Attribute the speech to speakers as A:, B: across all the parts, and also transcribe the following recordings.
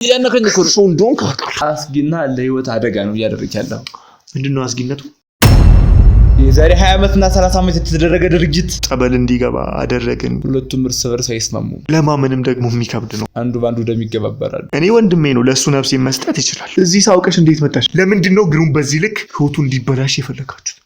A: ያነከኝ እኮ
B: ሰው እንደሆን
A: አስጊና ለህይወት አደጋ ነው እያደረክ ያለው።
B: ምንድነው አስጊነቱ?
A: የዛሬ 20 ዓመትና 30 ዓመት የተደረገ ድርጅት
B: ጠበል እንዲገባ አደረግን።
A: ሁለቱም እርስ በርስ አይስማሙ።
B: ለማመንም ደግሞ የሚከብድ ነው።
A: አንዱ ባንዱ ደም ይገባበራል።
B: እኔ ወንድሜ ነው፣ ለሱ ነፍስ መስጠት ይችላል። እዚህ ሳውቀሽ እንዴት መጣሽ? ለምንድነው ግሩም በዚህ ልክ ህይወቱ እንዲበላሽ የፈለጋችሁት?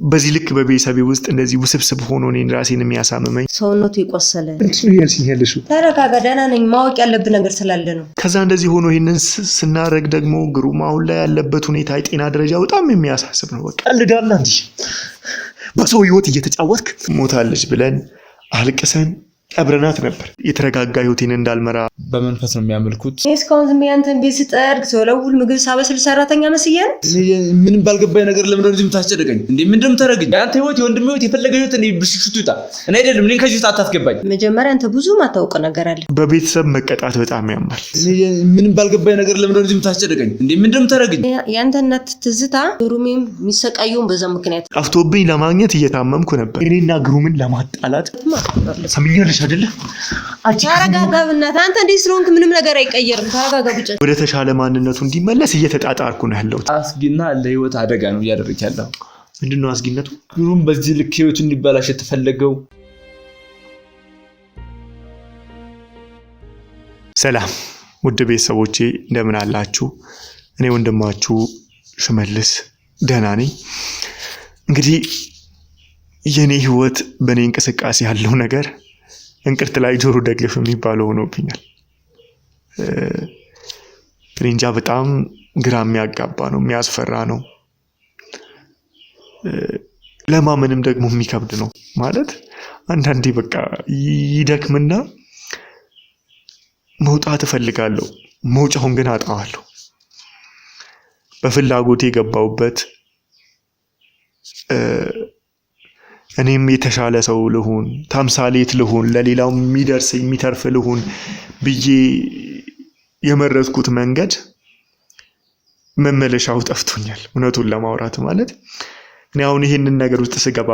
B: በዚህ ልክ በቤተሰቤ ውስጥ እንደዚህ ውስብስብ ሆኖ እኔን ራሴን የሚያሳምመኝ
C: ሰውነቱ ይቆሰለ።
B: እንዴ ያልሽኝ ያለሽው?
C: ተረጋጋ፣ ደህና ነኝ። ማወቅ ያለብህ ነገር ስላለ ነው።
B: ከዛ እንደዚህ ሆኖ ይሄንን ስናረግ ደግሞ ግሩም አሁን ላይ ያለበት ሁኔታ የጤና ደረጃ በጣም የሚያሳስብ ነው። በቃ ቀልዳላ እንዴ በሰው ህይወት እየተጫወትክ ሞታለች ብለን አልቅሰን ቀብረናት ነበር። የተረጋጋ ህይወቴን እንዳልመራ
A: በመንፈስ ነው የሚያመልኩት።
C: እስካሁን ዝም ያንተን ቤት ስጠርግ ሰለውል ምግብ ሳበስል ሰራተኛ መስየን
A: ምንም ባልገባኝ ነገር ለምን እንደዚህ የምታስጨድቀኝ እንዴ? ምንድነው የምታረግኝ? አንተ ህይወት የወንድም ህይወት የፈለገ ህይወት እንዴ ብሽሽቱ ይጣ እኔ አይደለም እኔን ከዚህ ውስጥ አታስገባኝ።
C: መጀመሪያ አንተ ብዙ ማታውቅ ነገር አለ።
B: በቤተሰብ መቀጣት በጣም ያማል።
A: ምንም ባልገባኝ ነገር ለምን እንደዚህ የምታስጨድቀኝ እንዴ? ምንድነው የምታረግኝ?
C: ያንተ እናት ትዝታ ግሩሜም የሚሰቃየውን በዛ ምክንያት
B: ጠፍቶብኝ ለማግኘት እየታመምኩ ነበር። እኔና ግሩምን ለማጣላት ሰምኛለሽ አይደለ?
C: ተረጋጋ በእናትህ። አንተ እንዴ ስለሆንክ ምንም ነገር አይቀየርም። ተረጋጋ ብቻ።
B: ወደ ተሻለ ማንነቱ እንዲመለስ እየተጣጣርኩ ነው ያለው።
A: አስጊና ለህይወት አደጋ ነው እያደረክ ያለው።
B: ምንድነው አስጊነቱ?
A: ግሩም በዚህ ልክ ህይወቱ እንዲበላሽ የተፈለገው።
B: ሰላም ውድ ቤተሰቦቼ እንደምን አላችሁ? እኔ ወንድማችሁ ሽመልስ ደህና ነኝ። እንግዲህ የኔ ህይወት በኔ እንቅስቃሴ ያለው ነገር እንቅርት ላይ ጆሮ ደግፍ የሚባለው ሆኖብኛል። እንጃ በጣም ግራ የሚያጋባ ነው፣ የሚያስፈራ ነው፣ ለማመንም ደግሞ የሚከብድ ነው። ማለት አንዳንዴ በቃ ይደክምና መውጣት እፈልጋለሁ፣ መውጫውን ግን አጣዋለሁ። በፍላጎቴ የገባውበት እኔም የተሻለ ሰው ልሁን፣ ተምሳሌት ልሁን፣ ለሌላው የሚደርስ የሚተርፍ ልሁን ብዬ የመረጥኩት መንገድ መመለሻው ጠፍቶኛል። እውነቱን ለማውራት ማለት እኔ አሁን ይሄንን ነገር ውስጥ ስገባ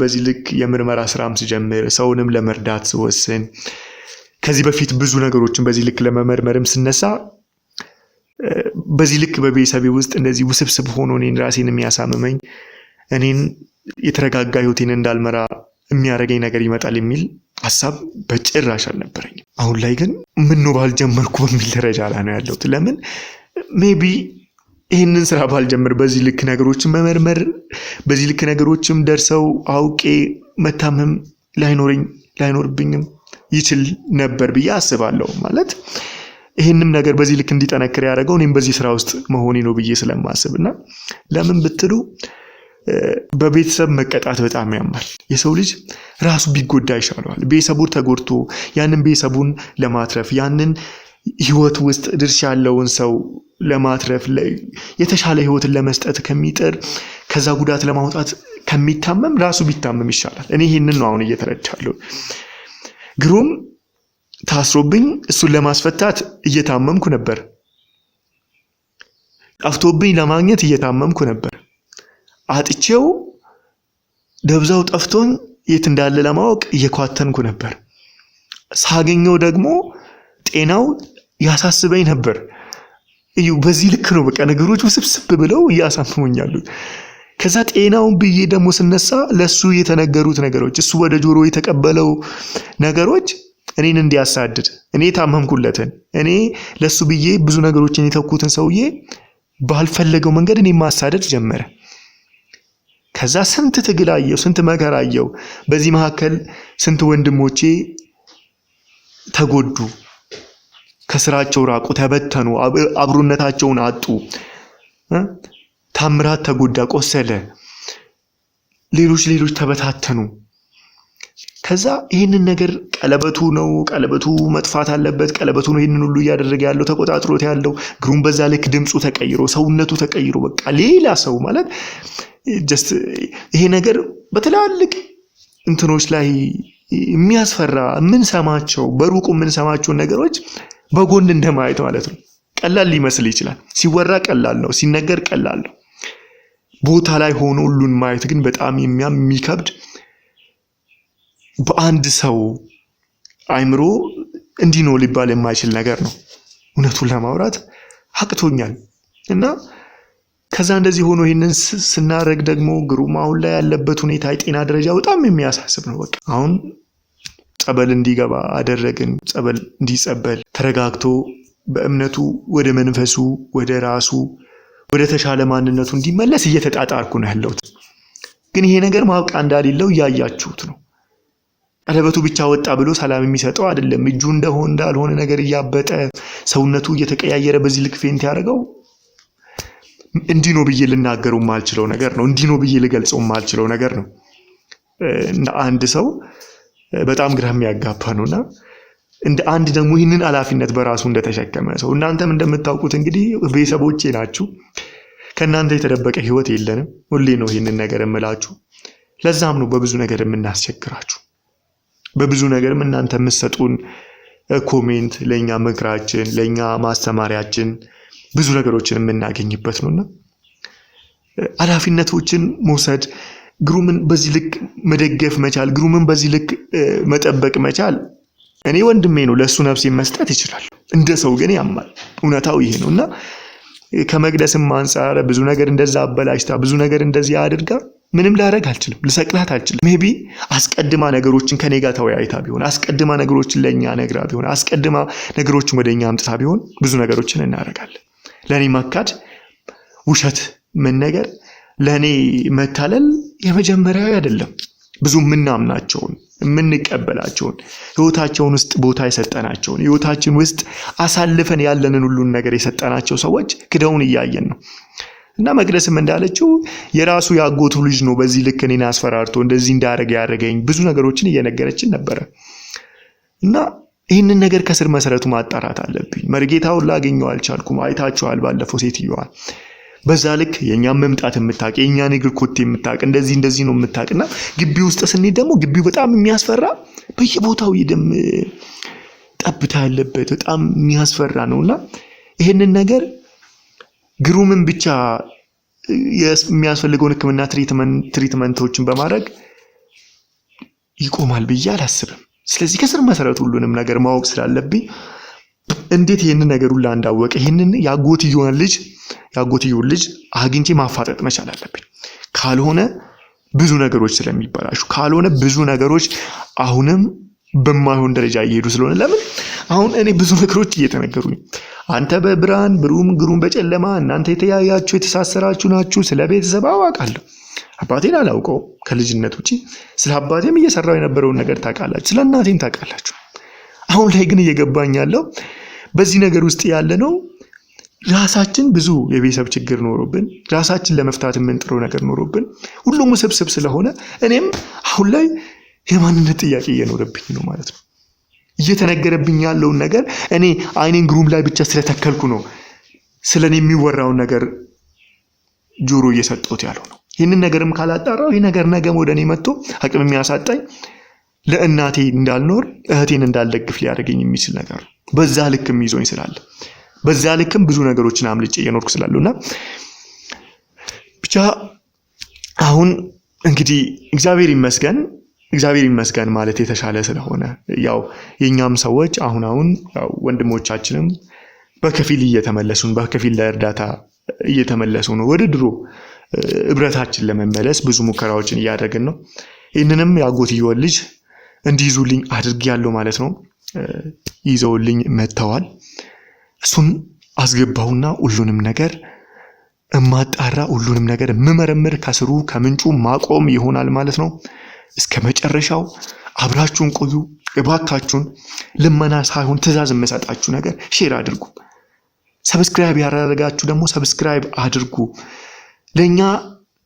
B: በዚህ ልክ የምርመራ ስራም ስጀምር ሰውንም ለመርዳት ስወስን ከዚህ በፊት ብዙ ነገሮችን በዚህ ልክ ለመመርመርም ስነሳ በዚህ ልክ በቤተሰቤ ውስጥ እንደዚህ ውስብስብ ሆኖ እኔን ራሴን የሚያሳምመኝ እኔን የተረጋጋ ህይወቴን እንዳልመራ የሚያደርገኝ ነገር ይመጣል የሚል ሐሳብ በጭራሽ አልነበረኝም። አሁን ላይ ግን ምን ነው ባልጀመርኩ በሚል ደረጃ ላይ ነው ያለሁት። ለምን ሜቢ ይሄንን ስራ ባልጀምር በዚህ ልክ ነገሮችን መመርመር በዚህ ልክ ነገሮችም ደርሰው አውቄ መታመም ላይኖርብኝም ይችል ነበር ብዬ አስባለሁ። ማለት ይሄንም ነገር በዚህ ልክ እንዲጠነክር ያደረገው እኔም በዚህ ስራ ውስጥ መሆኔ ነው ብዬ ስለማስብና ለምን ብትሉ በቤተሰብ መቀጣት በጣም ያማል። የሰው ልጅ ራሱ ቢጎዳ ይሻለዋል። ቤተሰቡ ተጎድቶ ያንን ቤተሰቡን ለማትረፍ ያንን ህይወት ውስጥ ድርሻ ያለውን ሰው ለማትረፍ የተሻለ ህይወትን ለመስጠት ከሚጥር ከዛ ጉዳት ለማውጣት ከሚታመም ራሱ ቢታመም ይሻላል። እኔ ይሄንን ነው አሁን እየተረዳለሁ። ግሩም ታስሮብኝ እሱን ለማስፈታት እየታመምኩ ነበር። ጠፍቶብኝ ለማግኘት እየታመምኩ ነበር። አጥቼው ደብዛው ጠፍቶኝ የት እንዳለ ለማወቅ እየኳተንኩ ነበር። ሳገኘው ደግሞ ጤናው ያሳስበኝ ነበር። እዩ በዚህ ልክ ነው በቃ ነገሮች ውስብስብ ብለው ያሳምሙኛል። ከዛ ጤናውን ብዬ ደግሞ ስነሳ ለሱ የተነገሩት ነገሮች እሱ ወደ ጆሮ የተቀበለው ነገሮች እኔን እንዲያሳድድ እኔ ታመምኩለትን እኔ ለሱ ብዬ ብዙ ነገሮችን የተኩትን ሰውዬ ባልፈለገው መንገድ እኔ ማሳደድ ጀመረ። ከዛ ስንት ትግል አየው፣ ስንት መከራ አየው። በዚህ መካከል ስንት ወንድሞቼ ተጎዱ፣ ከስራቸው ራቁ፣ ተበተኑ፣ አብሮነታቸውን አጡ። ታምራት ተጎዳ፣ ቆሰለ፣ ሌሎች ተበታተኑ። ከዛ ይሄንን ነገር ቀለበቱ መጥፋት አለበት፣ ቀለበቱ ነው ይሄንን ሁሉ እያደረገ ያለው ተቆጣጥሮት ያለው። ግሩም በዛ ልክ ድምጹ ተቀይሮ ሰውነቱ ተቀይሮ በቃ ሌላ ሰው ማለት ይሄ ነገር በትላልቅ እንትኖች ላይ የሚያስፈራ ምን ሰማቸው በሩቁ ምን ሰማቸው ነገሮች በጎን እንደማየት ማለት ነው። ቀላል ሊመስል ይችላል፣ ሲወራ ቀላል ነው፣ ሲነገር ቀላል ነው። ቦታ ላይ ሆኖ ሁሉን ማየት ግን በጣም የሚከብድ በአንድ ሰው አይምሮ እንዲህ ነው ሊባል የማይችል ነገር ነው። እውነቱን ለማውራት አቅቶኛል እና ከዛ እንደዚህ ሆኖ ይሄንን ስናረግ ደግሞ ግሩም አሁን ላይ ያለበት ሁኔታ የጤና ደረጃ በጣም የሚያሳስብ ነው። በቃ አሁን ጸበል እንዲገባ አደረግን። ጸበል እንዲጸበል ተረጋግቶ በእምነቱ ወደ መንፈሱ ወደ ራሱ ወደ ተሻለ ማንነቱ እንዲመለስ እየተጣጣርኩ ነው ያለሁት። ግን ይሄ ነገር ማብቃ እንዳሌለው እያያችሁት ነው። ቀለበቱ ብቻ ወጣ ብሎ ሰላም የሚሰጠው አይደለም። እጁ እንዳልሆነ ነገር እያበጠ ሰውነቱ እየተቀያየረ በዚህ ልክ ፌንት ያደርገው እንዲህ ነው ብዬ ልናገረው ማልችለው ነገር ነው። እንዲህ ነው ብዬ ልገልጸው ማልችለው ነገር ነው። እንደ አንድ ሰው በጣም ግራ የሚያጋባ ነውና እንደ አንድ ደግሞ ይህንን ኃላፊነት በራሱ እንደተሸከመ ሰው እናንተም እንደምታውቁት እንግዲህ ቤተሰቦቼ ናችሁ። ከእናንተ የተደበቀ ህይወት የለንም። ሁሌ ነው ይህንን ነገር እምላችሁ። ለዛም ነው በብዙ ነገር የምናስቸግራችሁ። በብዙ ነገርም እናንተ የምትሰጡን ኮሜንት ለኛ ምክራችን፣ ለኛ ማስተማሪያችን ብዙ ነገሮችን የምናገኝበት ነውና ኃላፊነቶችን መውሰድ ግሩምን በዚህ ልክ መደገፍ መቻል፣ ግሩምን በዚህ ልክ መጠበቅ መቻል እኔ ወንድሜ ነው ለሱ ነፍሴን መስጠት ይችላል። እንደ ሰው ግን ያማል። እውነታው ይሄ ነውና ከመቅደስም አንፃር ብዙ ነገር እንደዛ አበላሽታ ብዙ ነገር እንደዚህ አድርጋ ምንም ላደርግ አልችልም፣ ልሰቅላት አልችልም። ሜቢ አስቀድማ ነገሮችን ከኔ ጋር ተወያይታ ቢሆን፣ አስቀድማ ነገሮችን ለኛ ነግራ ቢሆን፣ አስቀድማ ነገሮችን ወደኛ አምጥታ ቢሆን ብዙ ነገሮችን እናደርጋለን። ለኔ መካድ፣ ውሸት መነገር፣ ለኔ መታለል የመጀመሪያው አይደለም። ብዙ ምናምናቸውን የምንቀበላቸውን ህይወታቸውን ውስጥ ቦታ የሰጠናቸውን ህይወታችን ውስጥ አሳልፈን ያለንን ሁሉን ነገር የሰጠናቸው ሰዎች ክደውን እያየን ነው። እና መቅደስም እንዳለችው የራሱ ያጎቱ ልጅ ነው በዚህ ልክ እኔን አስፈራርቶ እንደዚህ እንዳደረገ ያደረገኝ ብዙ ነገሮችን እየነገረችን ነበር። እና ይህንን ነገር ከስር መሰረቱ ማጣራት አለብኝ። መርጌታውን ላገኘው አልቻልኩም። አይታችኋል ባለፈው ሴትዮዋ በዛ ልክ የኛም መምጣት የምታውቅ የኛን እግር ኮቴ የምታውቅ እንደዚህ ነው የምታውቅና ግቢ ውስጥ ስንሄድ ደግሞ ግቢው በጣም የሚያስፈራ በየቦታው የደም ጠብታ ያለበት በጣም የሚያስፈራ ነውና ይሄንን ነገር ግሩምን ብቻ የሚያስፈልገውን ሕክምና ትሪትመንቶችን በማድረግ ይቆማል ብዬ አላስብም። ስለዚህ ከስር መሰረቱ ሁሉንም ነገር ማወቅ ስላለብኝ እንዴት ይሄንን ነገር ሁሉ እንዳወቀ ይሄንን ያጎትየውን ልጅ አግኝቼ ማፋጠጥ መቻል አለብኝ። ካልሆነ ብዙ ነገሮች ስለሚበላሹ ካልሆነ ብዙ ነገሮች አሁንም በማይሆን ደረጃ እየሄዱ ስለሆነ ለምን አሁን እኔ ብዙ ነገሮች እየተነገሩኝ አንተ በብርሃን ግሩም በጨለማ እናንተ የተያያችሁ የተሳሰራችሁ ናችሁ። ስለ ቤተሰብ አዋቃለሁ። አባቴን አላውቀው ከልጅነት ውጪ ስለ አባቴም እየሰራው የነበረውን ነገር ታውቃላችሁ። ስለ እናቴም ታውቃላችሁ። አሁን ላይ ግን እየገባኝ ያለው በዚህ ነገር ውስጥ ያለ ነው ራሳችን ብዙ የቤተሰብ ችግር ኖሮብን ራሳችን ለመፍታት የምንጥረው ነገር ኖሮብን ሁሉም ውስብስብ ስለሆነ እኔም አሁን ላይ የማንነት ጥያቄ እየኖረብኝ ነው ማለት ነው። እየተነገረብኝ ያለውን ነገር እኔ አይኔን ግሩም ላይ ብቻ ስለተከልኩ ነው ስለኔ የሚወራውን ነገር ጆሮ እየሰጠሁት ያለው ነው። ይህንን ነገርም ካላጣራው ይህ ነገር ነገም ወደኔ መጥቶ አቅም የሚያሳጣኝ ለእናቴ እንዳልኖር እህቴን እንዳልደግፍ ሊያደርገኝ የሚችል ነገር በዛ ልክም ይዞኝ ስላለ በዛ ልክም ብዙ ነገሮችን አምልጬ እየኖርኩ ስላለውና ብቻ አሁን እንግዲህ እግዚአብሔር ይመስገን ማለት የተሻለ ስለሆነ ያው የኛም ሰዎች አሁን ያው ወንድሞቻችንም በከፊል እየተመለሱን በከፊል ለእርዳታ እየተመለሱ ነው። ወደ ድሮ እብረታችን ለመመለስ ብዙ ሙከራዎችን እያደረግን ነው። ይህንንም ያጎትየው ልጅ እንዲይዙልኝ አድርጌያለሁ ማለት ነው። ይዘውልኝ መተዋል። እሱን አስገባውና ሁሉንም ነገር እማጣራ ሁሉንም ነገር መመረምር ከስሩ ከምንጩ ማቆም ይሆናል ማለት ነው። እስከ መጨረሻው አብራችሁን ቆዩ እባካችሁን። ልመና ሳይሆን ትዕዛዝ የምሰጣችሁ ነገር ሼር አድርጉ። ሰብስክራይብ ያደረጋችሁ ደግሞ ሰብስክራይብ አድርጉ። ለኛ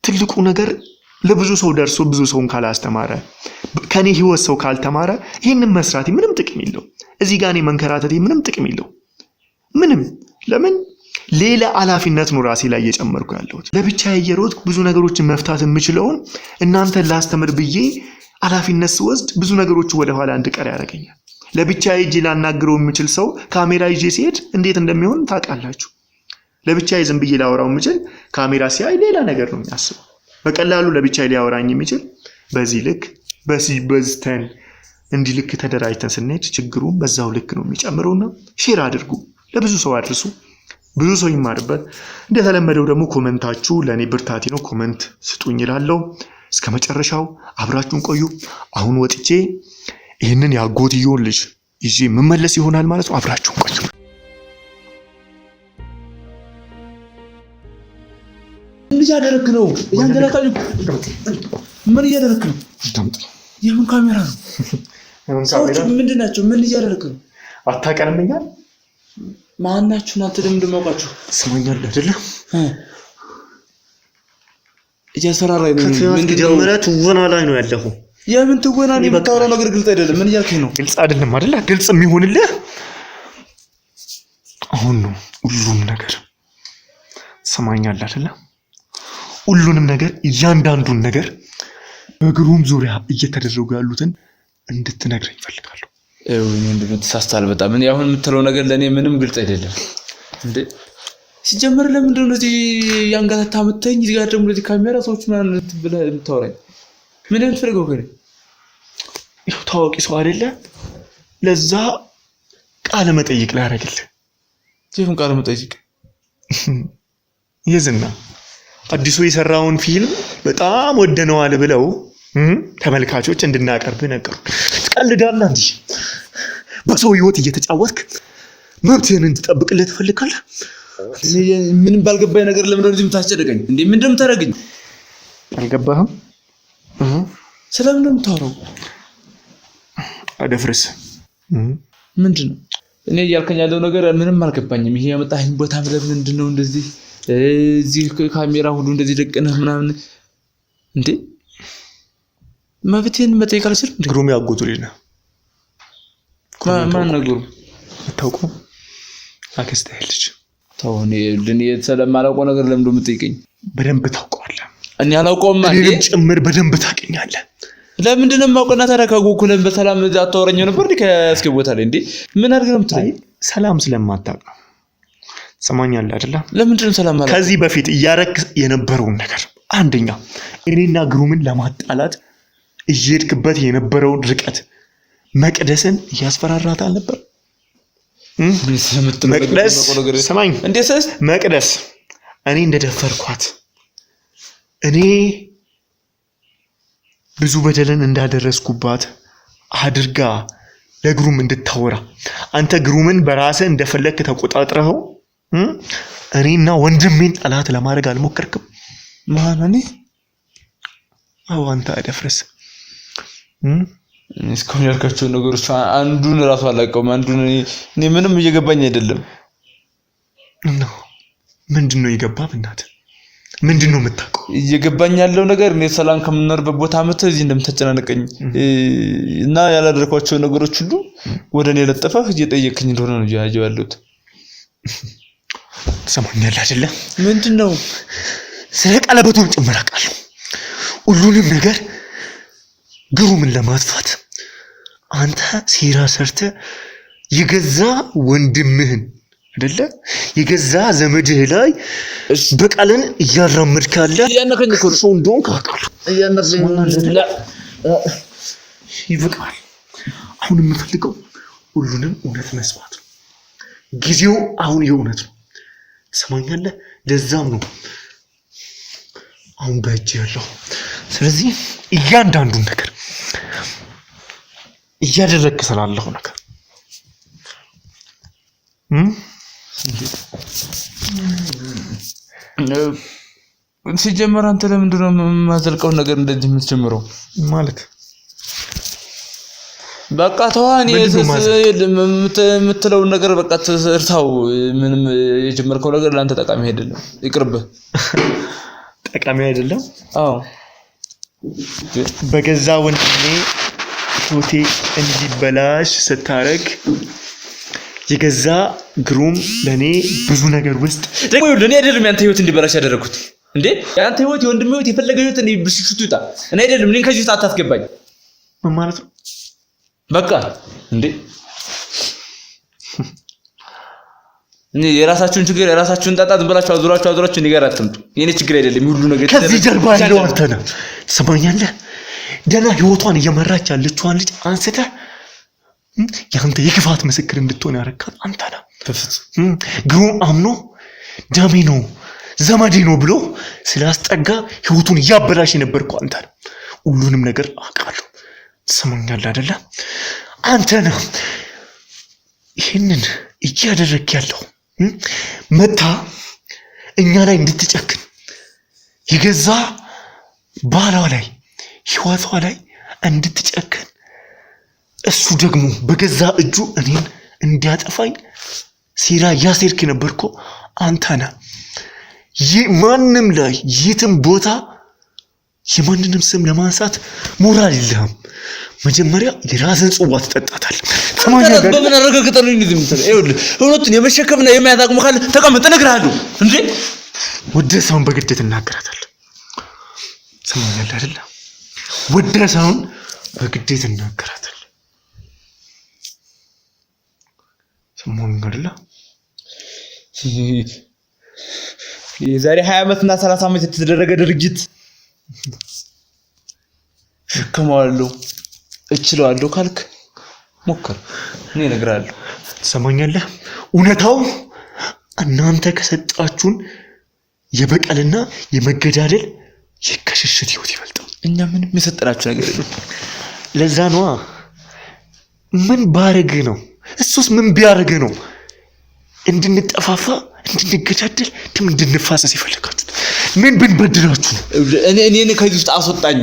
B: ትልቁ ነገር ለብዙ ሰው ደርሶ ብዙ ሰውን ካላስተማረ ከኔ ህይወት ሰው ካልተማረ ይሄንን መስራቴ ምንም ጥቅም የለው። እዚህ ጋር እኔ መንከራተቴ ምንም ጥቅም የለው። ምንም ለምን ሌላ ኃላፊነት ነው ራሴ ላይ እየጨመርኩ ያለሁት። ለብቻዬ እየሮጥኩ ብዙ ነገሮችን መፍታት የምችለውን እናንተ ላስተምር ብዬ ኃላፊነት ስወስድ ብዙ ነገሮች ወደ ኋላ እንድቀር ያደርገኛል። ለብቻዬ እጄ ላናግረው የምችል ሰው ካሜራ ይዤ ሲሄድ እንዴት እንደሚሆን ታውቃላችሁ። ለብቻዬ ዝም ብዬ ላወራው የምችል ካሜራ ሲያይ ሌላ ነገር ነው የሚያስበው። በቀላሉ ለብቻዬ ሊያወራኝ የሚችል በዚህ ልክ በዝተን እንዲህ ልክ ተደራጅተን ስንሄድ ችግሩን በዛው ልክ ነው የሚጨምረውና ሼር አድርጉ ለብዙ ሰው አድርሱ፣ ብዙ ሰው ይማርበት። እንደተለመደው ደግሞ ኮሜንታችሁ ለኔ ብርታቴ ነው። ኮሜንት ስጡኝ እላለሁ። እስከ መጨረሻው አብራችሁን ቆዩ። አሁን ወጥቼ ይሄንን ያጎትየውን ልጅ ይዤ መመለስ ይሆናል ማለት ነው። አብራችሁን ቆዩ።
A: ምን እያደረክ ነው? ያንደላታኝ ምን እያደረክ ነው? የምን ካሜራ ነው? ሰዎች ምንድን ናቸው? ምን እያደረክ ነው?
B: አታቀርመኛል?
A: ማናችሁ እናንተ? እንደማውቃችሁ
B: ስማኛል አይደለ?
A: እያስፈራራኝ ነው።
B: ምን ጀመረ? ትወና ላይ ነው ያለው።
A: የምን ትወና ነው? የምታወራው ነገር ግልጽ አይደለም። ምን እያልከኝ ነው?
B: ግልጽ አይደለም አይደለ? ግልጽ የሚሆንልህ አሁን ነው። ሁሉም ነገር ስማኛል አይደለ? ሁሉንም ነገር እያንዳንዱን ነገር በግሩም ዙሪያ እየተደረጉ ያሉትን እንድትነግረኝ ፈልጋለሁ።
A: ወይኔ እንደምትሳስታል በጣም። እኔ አሁን የምትለው ነገር ለኔ ምንም ግልጽ አይደለም። እንዴ ሲጀመር ለምንድን ነው እዚህ ያንጋታ መተኝ እዚህ ጋር ደግሞ እዚህ ካሜራ ሰዎች ማለት ብለህ የምታወራኝ? ምን የምትፈልገው ከኔ?
B: ይኸው ታዋቂ ሰው አይደለ? ለዛ ቃለ መጠይቅ ላደርግልህ።
A: የምን ቃለ መጠይቅ?
B: የዝና አዲሱ የሰራውን ፊልም በጣም ወደነዋል ብለው ተመልካቾች እንድናቀርብ ነገሩ። ትቀልዳለህ እንዴ? በሰው ህይወት እየተጫወትክ መብትህን እንድትጠብቅልህ ትፈልጋለህ?
A: ምንም ባልገባኝ ነገር ለምን እንደዚህ የምታስጨድቀኝ እንዴ? ምንድነው የምታደርገኝ?
B: አልገባህም?
A: ስለምን ነው የምታወራው?
B: አደፍርስ
A: ምንድነው? እኔ እያልከኝ ያለው ነገር ምንም አልገባኝም። ይሄ ያመጣኸኝ ቦታ ምንድነው? እንደዚህ እዚህ ካሜራ ሁሉ እንደዚህ ደቅነህ ምናምን እንዴ? መብቴን መጠየቅ አልችልም?
B: ግሩም ያጎቱ ልጅ ነው።
A: ማን ነገሩ?
B: አታውቀውም? አክስትህ ልጅ።
A: ተው፣ እኔ ስለማላውቀው ነገር ለምን እንደምትጠይቀኝ?
B: በደንብ ታውቀዋለህ።
A: እኔ አላውቀውም ማለት
B: እኔም ጭምር በደንብ ታውቀኛለህ።
A: ለምንድን ነው የማውቀውና ታዲያ ከጎኩለን በሰላም አታወራኝም ነበር? ከእስከ ቦታ ላይ እንዴ ምን አድርገህ ነው የምትለኝ?
B: ሰላም ስለማታውቅ ነው። ሰማኛለህ አይደለ?
A: ለምንድን ነው ሰላም ማለት?
B: ከዚህ በፊት እያረክ የነበረውን ነገር አንደኛ እኔና ግሩምን ለማጣላት እየሄድክበት የነበረውን ርቀት መቅደስን እያስፈራራት አልነበር? መቅደስ ሰማኝ
A: እንዴ?
B: መቅደስ እኔ እንደደፈርኳት እኔ ብዙ በደልን እንዳደረስኩባት አድርጋ ለግሩም እንድታወራ አንተ ግሩምን በራስህ እንደፈለክ ተቆጣጥረኸው እኔና ወንድሜን ጠላት ለማድረግ አልሞከርክም?
A: ማን እኔ?
B: አዎ አንተ አደፍርስ።
A: እስካሁን ያልካቸው ነገሮች አንዱን ራሱ አላውቀውም። አንዱን እኔ ምንም እየገባኝ አይደለም።
B: ምንድነው የገባህ? በእናትህ ምንድነው የምታውቀው?
A: እየገባኝ ያለው ነገር እኔ ሰላም ከምንኖርበት ቦታ መጥተህ እዚህ እንደምታጨናነቀኝ እና ያላደረኳቸው ነገሮች ሁሉ ወደ እኔ ለጠፈህ እየጠየቅኝ እንደሆነ ነው ያለው።
B: ሰማኛለህ አይደለ?
A: ምንድነው?
B: ስለ ቀለበቱን ጭምር አውቃለሁ። ሁሉንም ነገር ግሩምን ለማጥፋት አንተ ሴራ ሰርተህ የገዛ ወንድምህን አይደለ የገዛ ዘመድህ ላይ በቀልን እያራመድክ ያለ
A: ያነከኝ እኮ
B: ሰው እንደሆንክ አውቃለሁ። ይበቃል። አሁን የምፈልገው ሁሉንም እውነት መስማት ነው። ጊዜው አሁን የእውነት ነው። ትሰማኛለህ? ለዛም ነው አሁን በእጅ ያለው። ስለዚህ እያንዳንዱን ነገር እያደረግክ ስላለሁ ነገር
A: ሲጀመር አንተ ለምንድን ነው የማዘልቀውን ነገር እንደዚህ የምትጀምረው?
B: ማለት
A: በቃ ተዋኒ የምትለው ነገር በቃ ተርታው። ምንም የጀመርከው ነገር ለአንተ ጠቃሚ አይደለም፣ ይቅርብህ።
B: ጠቃሚ አይደለም?
A: አዎ።
B: በገዛ ወንድሜ ሆቴ እንዲበላሽ ስታረግ የገዛ ግሩም ለኔ ብዙ ነገር ውስጥ
A: ደግሞ ለኔ አይደለም ያንተ ህይወት እንዲበላሽ ያደረኩት እንዴ? ያንተ ህይወት የወንድሜ ህይወት የፈለገ ህይወት እንዲብሽሽቱ ይጣ እኔ አይደለም። እኔን ከዚህ አታስገባኝ።
B: ምን ማለት ነው?
A: በቃ እንዴ እኔ የራሳችሁን ችግር የራሳችሁን ጣጣ ዝም ብላችሁ አዙራችሁ እኔ ጋር አትምጡ። የኔ ችግር አይደለም ሁሉ ነገር።
B: ከዚህ ጀርባ ያለው አንተ ነህ። ትሰማኛለህ? ደህና ህይወቷን እየመራች ያለችዋን ልጅ አንስተህ ያንተ የክፋት ምስክር እንድትሆን ያረካት አንተ ነህ። ግሩም አምኖ ደሜ ነው ዘመዴ ነው ብሎ ስላስጠጋ ህይወቱን ያበላሽ ነበርኩ አንተ ነው ሁሉንም ነገር አውቃለሁ ትሰማኛለህ አይደለ አንተ ነው ይሄንን እያደረክ ያለው መታ እኛ ላይ እንድትጨክን ይገዛ ባሏ ላይ ህይወቷ ላይ እንድትጨክን እሱ ደግሞ በገዛ እጁ እኔን እንዲያጠፋኝ ሲራ ያሴርክ ነበርኩ አንተ ነህ ማንም ላይ የትም ቦታ የማንንም ስም ለማንሳት ሞራል የለህም መጀመሪያ የራስን ጽዋ ትጠጣታለህ
A: ተማኛለህ በምን አረጋግጠን ነው እንደዚህ የምትለው ይኸውልህ እውነቱን የመሸከምና የማያጣቅሙ ካለ ተቀመጥ እነግርሃለሁ እንዴ
B: ወደ ሰውን በግድ ትናገራታለህ ተማኛለህ አይደል ወደ ሰውን በግድ ትናገራታለህ ሰሞኑን
A: የዛሬ 20 ዓመትና 30 ዓመት የተደረገ ድርጊት ሸከማለሁ እችላለሁ ካልክ ሞክር እኔ እነግርሃለሁ
B: ሰማኛለህ እውነታው እናንተ ከሰጣችሁን የበቀልና የመገዳደል የከሽሽት ህይወት ይበልጣል
A: እኛ ምንም የሰጠናችሁ ነገር የለም
B: ለዛ ነው ምን ባረግ ነው እሱስ ምን ቢያረግ ነው እንድንጠፋፋ እንድንገዳደል እንድንፋሰስ ይፈልጋችሁት ምን ብንበድላችሁ
A: እኔ ከዚህ ውስጥ አስወጣኝ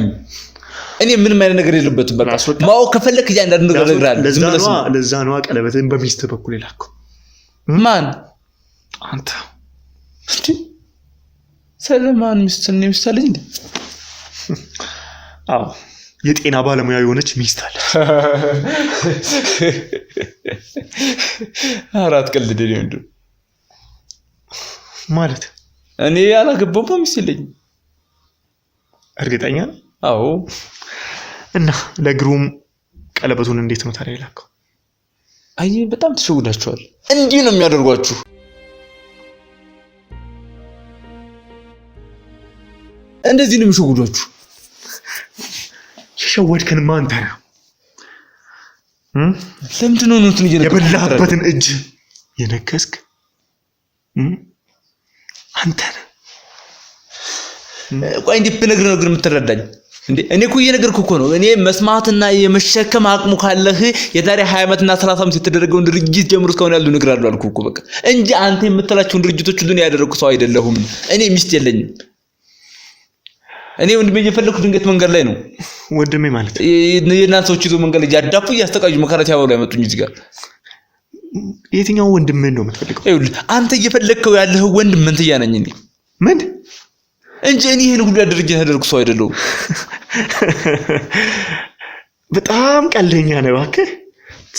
A: እኔ ምንም አይነት ነገር የለበትም በቃ ማው ከፈለክ እያንዳንዱ ነገር ነግራለሁ
B: ለዛ ነው ቀለበትን በሚስት በኩል ይላኩ
A: ማን
B: አንተ
A: እስቲ ሰለማን ሚስት አለኝ እንዴ
B: አዎ የጤና ባለሙያ የሆነች ሚስት አለ
A: አራት ቀልድ እንዴ
B: ማለት
A: እኔ ያላገባው ሚስት የለኝም
B: እርግጠኛ
A: አዎ
B: እና ለግሩም ቀለበቱን እንዴት ነው ታዲያ ይላከው
A: አይ በጣም ተሸውዳችኋል እንዲህ ነው የሚያደርጓችሁ እንደዚህ ነው የሚሸውዷችሁ
B: የሸወድከን ማን ታያ
A: ለምንድን ነው እንትን
B: የበላህበትን እጅ የነከስክ አንተ
A: ቆይ እንዴ ብነግር ነው ግን የምትረዳኝ እንዴ እኔ እኮ እየነገርኩ እኮ ነው እኔ መስማትና የመሸከም አቅሙ ካለህ የዛሬ 20 ዓመትና 30 ዓመት የተደረገውን ድርጅት ጀምሮ እስካሁን ያለው እነግራለሁ አልኩ እኮ በቃ እንጂ አንተ የምትላቸውን ድርጅቶች ሁሉ ነው ያደረኩ ሰው አይደለሁም እኔ ሚስት የለኝም እኔ ወንድሜ እየፈለኩ ድንገት መንገድ ላይ ነው
B: ወንድሜ ማለት
A: የእናንተ ሰዎች ይዞ መንገድ ላይ ያዳፉ ያስተቃዩ መከራት ያወሉ ያመጡኝ እዚህ ጋር
B: የትኛው ወንድሜ ነው የምትፈልገው
A: ይኸውልህ አንተ እየፈለከው ያለህ ወንድም ምን ትያነኝ እኔ
B: ምን
A: እንጂ እኔ ይሄን ሁሉ ድርጅት ያደረኩ ሰው አይደለሁም
B: በጣም ቀልደኛ ነው እባክህ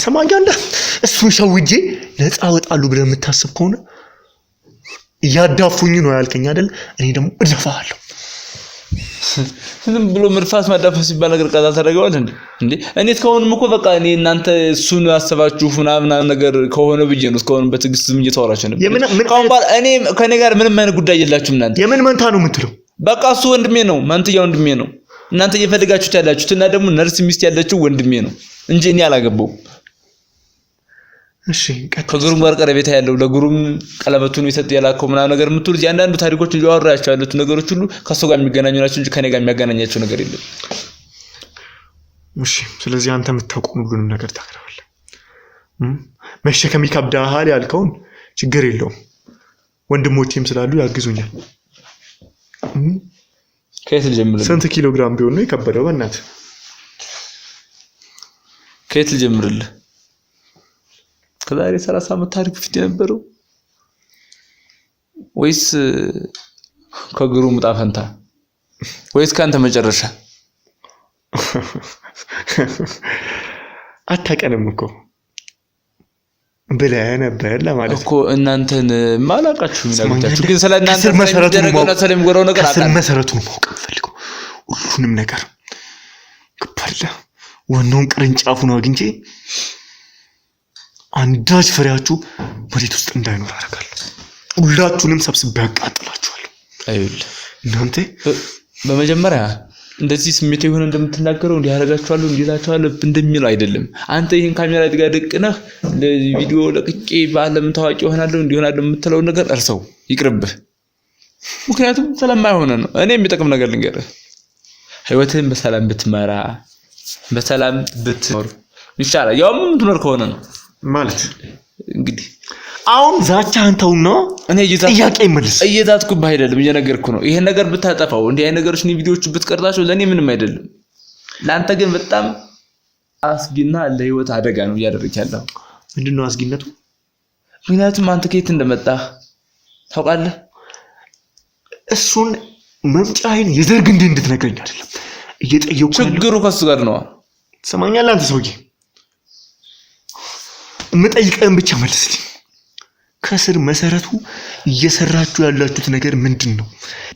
B: ሰማኛለህ እሱን ሸውጄ ነፃ ወጣሉ ብለህ የምታስብ ከሆነ ያዳፉኝ ነው ያልከኝ አይደል እኔ ደግሞ እደፋለሁ
A: ዝም ብሎ መድፋት ማዳፈስ ሲባል ነገር ቃል ታደርገዋል እንዴ እኔ እስካሁንም እኮ በቃ እኔ እናንተ እሱን አሰባችሁ ምናምን ነገር ከሆነ ብዬ ነው እስካሁን በትግስት ዝም እየተወራችሁ ነበር ካሁን ባል እኔ ከኔ ጋር ምንም አይነት ጉዳይ የላችሁም እናንተ
B: የምን መንታ ነው የምትለው
A: በቃ እሱ ወንድሜ ነው መንትያ ወንድሜ ነው እናንተ እየፈልጋችሁት ያላችሁት እና ደግሞ ነርስ ሚስት ያለችው ወንድሜ ነው እንጂ እኔ አላገባውም
B: እሺ
A: ከግሩም ጋር ቀረቤታ ያለው ለግሩም ቀለበቱን ይሰጥ ያላከው ምናምን ነገር የምትሉ ያንዳንዱ ታሪኮች እያወራያቸው ያሉት ነገሮች ሁሉ ከሱ ጋር የሚገናኙ ናቸው እንጂ ከኔ ጋር የሚያገናኛቸው ነገር የለም
B: እሺ ስለዚህ አንተ የምታውቀው ሁሉንም ነገር ታከራለህ መሸከም ይከብዳል ያልከውን ችግር የለውም ወንድሞቼም ስላሉ ያግዙኛል
A: ከየት ልጀምርልህ
B: ስንት ኪሎ ግራም ቢሆን ነው የከበደው በእናትህ
A: ከየት ልጀምርልህ ከዛሬ 30 ዓመት ታሪክ ፊት የነበረው ወይስ ከግሩም ጣፈንታ ወይስ ካንተ መጨረሻ
B: አታቀንም እኮ ብለህ ነበር ለማለት
A: እኮ እናንተን ማላቃችሁ ይላልታችሁ ግን ስለናንተ ስለሚጎረው ነገር አጣ
B: መሰረቱን ማወቅ ፈልገው ሁሉንም ነገር ከፈለ ወንዶን ቅርንጫፉን አግኝቼ አንዳች ፍሬያችሁ መሬት ውስጥ እንዳይኖር አደርጋለሁ ሁላችሁንም ሰብስቤ ያቃጥላችኋለሁ
A: አይውል
B: እናንተ
A: በመጀመሪያ እንደዚህ ስሜት የሆነ እንደምትናገረው እንዲያረጋቸዋለሁ እንዲላቸዋለሁ እንደሚለው አይደለም። አንተ ይሄን ካሜራ ጋር ደቅነህ ለቪዲዮ ለቅቄ በአለም ታዋቂ ሆናለሁ እንዲሆናለሁ የምትለው ነገር እርሰው ይቅርብህ። ምክንያቱም ስለማይሆን ነው። እኔ የሚጠቅም ነገር ልንገርህ፣ ህይወትህን በሰላም ብትመራ በሰላም ብትኖር ይሻላል። ያው ምን ትኖር ከሆነ ነው
B: ማለት
A: እንግዲህ
B: አሁን ዛቻህን ተውና እኔ ጥያቄ መልስ።
A: እየዛትኩብህ አይደለም እየነገርኩህ ነው። ይሄን ነገር ብታጠፋው እንዲህ አይነት ነገሮች ነው ቪዲዮዎች ብትቀርጻቸው ለኔ ምንም አይደለም። ለአንተ ግን በጣም አስጊና ለህይወት አደጋ ነው እያደረግህ ያለው።
B: ምንድነው አስጊነቱ?
A: ምክንያቱም አንተ ከየት እንደመጣህ ታውቃለህ።
B: እሱን መምጫዬን የዘርግ እንድትነግረኝ አይደለም እየጠየቁ
A: ችግሩ ከሱ ጋር ነው።
B: ሰማኛለህ አንተ ሰውዬ፣ የምጠይቀህን ብቻ መልስልኝ። ከስር መሰረቱ እየሰራችሁ ያላችሁት ነገር ምንድነው?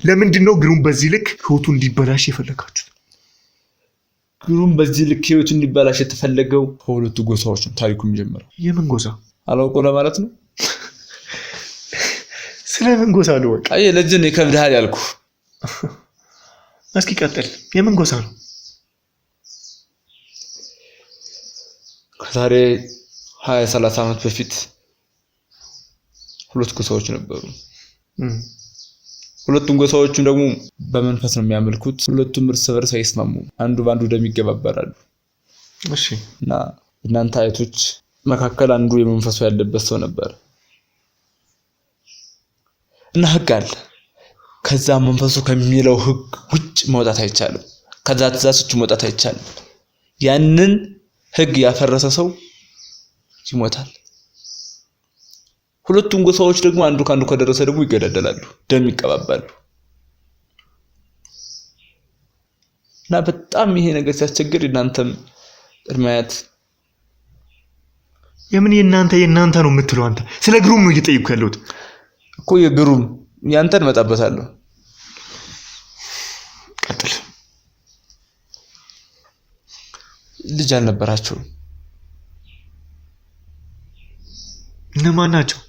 B: ለምንድነው ግሩም በዚህ ልክ ህይወቱ እንዲበላሽ የፈለጋችሁት?
A: ግሩም በዚህ ልክ ህይወቱ እንዲበላሽ የተፈለገው ከሁለቱ ጎሳዎች ነው ታሪኩ የሚጀምረው።
B: የምን ጎሳ?
A: አላውቀው ለማለት ነው።
B: ስለምን ጎሳ ነው?
A: አይ ለጅን ይከብዳል ያልኩ።
B: እስኪ ቀጥል። የምን ጎሳ ነው?
A: ከዛሬ 20-30 ዓመት በፊት ሁለት ጎሳዎች ነበሩ። ሁለቱም ጎሳዎችም ደግሞ በመንፈስ ነው የሚያመልኩት። ሁለቱም እርስ በርስ አይስማሙም። አንዱ ባንዱ ደም ይገባበራሉ።
B: እሺ።
A: እና እናንተ አይቶች መካከል አንዱ የመንፈሱ ያለበት ሰው ነበር እና ህግ አለ። ከዛ መንፈሱ ከሚለው ህግ ውጭ መውጣት አይቻልም። ከዛ ትእዛዝ ውጭ መውጣት አይቻልም። ያንን ህግ ያፈረሰ ሰው ይሞታል። ሁለቱም ጎሳዎች ደግሞ አንዱ ካንዱ ከደረሰ ደግሞ ይገዳደላሉ፣ ደም ይቀባባሉ። እና በጣም ይሄ ነገር ሲያስቸግር እናንተም እርማያት
B: የምን የናንተ ነው የምትለው አንተ? ስለ ግሩም ነው እየጠየቅኩ ያለሁት
A: እኮ። የግሩም ያንተን መጣበታለሁ።
B: ቀጥል።
A: ልጅ አልነበራቸውም።
B: እነማን ናቸው?